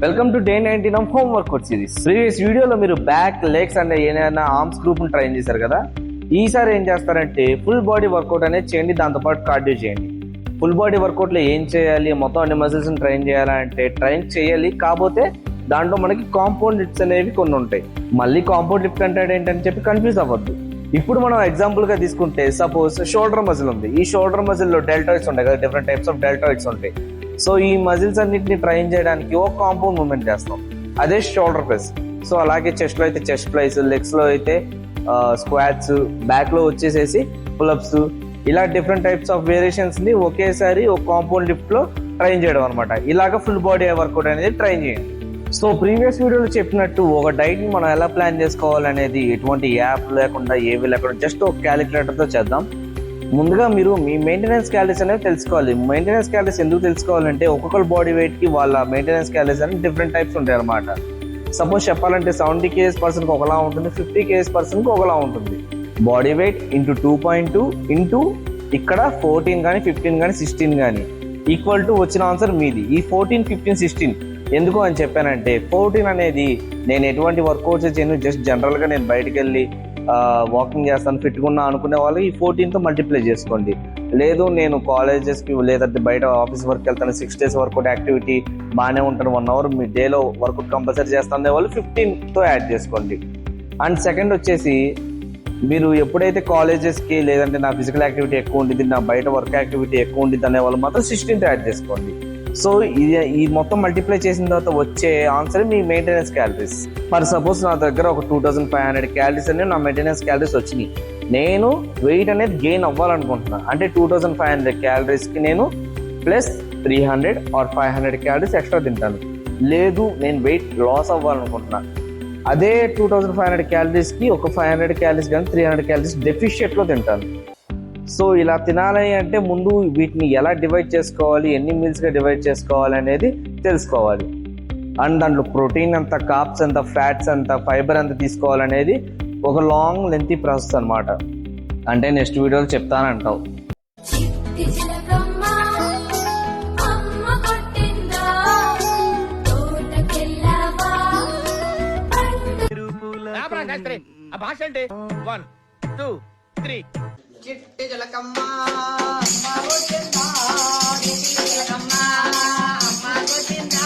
Welcome to day 19 of home workout series. Previous వీడియోలో మీరు back, legs and ఏదైనా arms group train చేశారు కదా. ఈసారి ఏం చేస్తారంటే ఫుల్ బాడీ వర్కౌట్ అనేది చేయండి, దాంతోపాటు కార్డియో చేయండి. ఫుల్ బాడీ వర్కౌట్లో ఏం చేయాలి, మొత్తం అన్ని మజిల్స్ ట్రైన్ చేయాలంటే ట్రైన్ చేయాలి. కాకపోతే దాంట్లో మనకి కాంపౌండ్ లిఫ్ట్స్ అనేవి కొన్ని ఉంటాయి. మళ్ళీ కాంపౌండ్ లిఫ్ట్ అంటే ఏంటని చెప్పి కన్ఫ్యూజ్ అవ్వద్దు. ఇప్పుడు మనం ఎగ్జాంపుల్ గా తీసుకుంటే సపోజ్ షోల్డర్ మజిల్ ఉంది. ఈ షోల్డర్ మజిల్ లో డెల్టాయిడ్స్ ఉంటాయి కదా, డిఫరెంట్ టైప్స్ ఆఫ్ డెల్టాయిడ్స్ ఉంటాయి. సో ఈ మజిల్స్ అన్నిటిని ట్రైన్ చేయడానికి ఒక కాంపౌండ్ మూవ్మెంట్ చేస్తాం, అదే షోల్డర్ ప్రెస్. సో అలాగే చెస్ట్ లో అయితే చెస్ట్ ప్రెస్, లెగ్స్ లో అయితే స్క్వాట్స్, బ్యాక్ లో వచ్చేసేసి పుల్అప్స్, ఇలా డిఫరెంట్ టైప్స్ ఆఫ్ వేరియేషన్స్ ని ఒకేసారి ఒక కాంపౌండ్ లిఫ్ట్ లో ట్రైన్ చేయడం అనమాట. ఇలాగ ఫుల్ బాడీ వర్కౌట్ అనేది ట్రైన్ చేయండి. సో ప్రీవియస్ వీడియోలో చెప్పినట్టు ఒక డైట్ ని మనం ఎలా ప్లాన్ చేసుకోవాలనేది ఎటువంటి యాప్ లేకుండా ఏవి లేకుండా జస్ట్ ఒక క్యాలిక్యులేటర్ తో చేద్దాం. ముందుగా మీరు మీ మెయింటెనెన్స్ క్యాలరీస్ అనేవి తెలుసుకోవాలి. మెయింటెనెన్స్ క్యాలరీస్ ఎందుకు తెలుసుకోవాలంటే ఒక్కొక్కరు బాడీ వెయిట్ కి వాళ్ళ మెయింటెనెన్స్ క్యాలరీస్ అనేది డిఫరెంట్ టైప్స్ ఉంటాయి అనమాట. సపోజ్ చెప్పాలంటే 70 kgs పర్సన్కి ఒకలా ఉంటుంది, 50 kgs పర్సన్కి ఒకలా ఉంటుంది. బాడీ వెయిట్ ఇంటూ 2.2 ఇంటూ ఇక్కడ 14 కానీ 15 కానీ 16 కానీ ఈక్వల్ టు వచ్చిన ఆన్సర్ మీది. ఈ 14, 15, 16 ఎందుకు అని చెప్పానంటే 14 అనేది నేను ఎటువంటి వర్కౌట్స్ చేయను, జస్ట్ జనరల్గా నేను బయటకు వెళ్ళి వాకింగ్ చేస్తాను, ఫిట్గా ఉన్నా అనుకునే వాళ్ళు ఈ 14తో మల్టిప్లై చేసుకోండి. లేదు నేను కాలేజెస్కి లేదంటే బయట ఆఫీస్ వర్క్ వెళ్తాను, 6 days వర్కౌట్ యాక్టివిటీ బాగానే ఉంటాను, 1 hour మీ డేలో వర్కౌట్ కంపల్సరీ చేస్తాను వాళ్ళు 15తో యాడ్ చేసుకోండి. అండ్ సెకండ్ వచ్చేసి మీరు ఎప్పుడైతే కాలేజెస్కి లేదంటే నా ఫిజికల్ యాక్టివిటీ ఎక్కువ ఉండిద్ది, నా బయట వర్క్ యాక్టివిటీ ఎక్కువ ఉండిద్ది అనే వాళ్ళు మాత్రం 16తో యాడ్ చేసుకోండి. సో ఈ మొత్తం మల్టిప్లై చేసిన తర్వాత వచ్చే answer me maintenance calories. For suppose నా దగ్గర ఒక 2500 క్యాలరీస్ అనేవి నా మెయింటెనెన్స్ క్యాలరీస్ వచ్చినాయి. నేను వెయిట్ అనేది గెయిన్ అవ్వాలనుకుంటున్నాను అంటే 2500 క్యాలరీస్కి నేను ప్లస్ 300 ఆర్ 500 క్యాలరీస్ ఎక్స్ట్రా తింటాను. లేదు నేను వెయిట్ లాస్ అవ్వాలనుకుంటున్నాను, అదే 2500 క్యాలరీస్కి ఒక 500 క్యాలరీస్ కానీ 300 క్యాలరీస్ డెఫిషియట్లో తింటాను. సో ఇలా తినాలి అంటే ముందు వీటిని ఎలా డివైడ్ చేసుకోవాలి, ఎన్ని మీల్స్గా డివైడ్ చేసుకోవాలి అనేది తెలుసుకోవాలి. అండ్ దాంట్లో ప్రోటీన్ ఎంత, కార్బ్స్ ఎంత, ఫ్యాట్స్ ఎంత, ఫైబర్ ఎంత తీసుకోవాలనేది ఒక లాంగ్ లెంతీ ప్రాసెస్ అనమాట. అంటే నెక్స్ట్ వీడియోలో చెప్తానంటావు. చిట్టి జలకమ్మ అమ్మ వచ్చిందా, చిట్టి జలకమ్మ అమ్మ వచ్చిందా.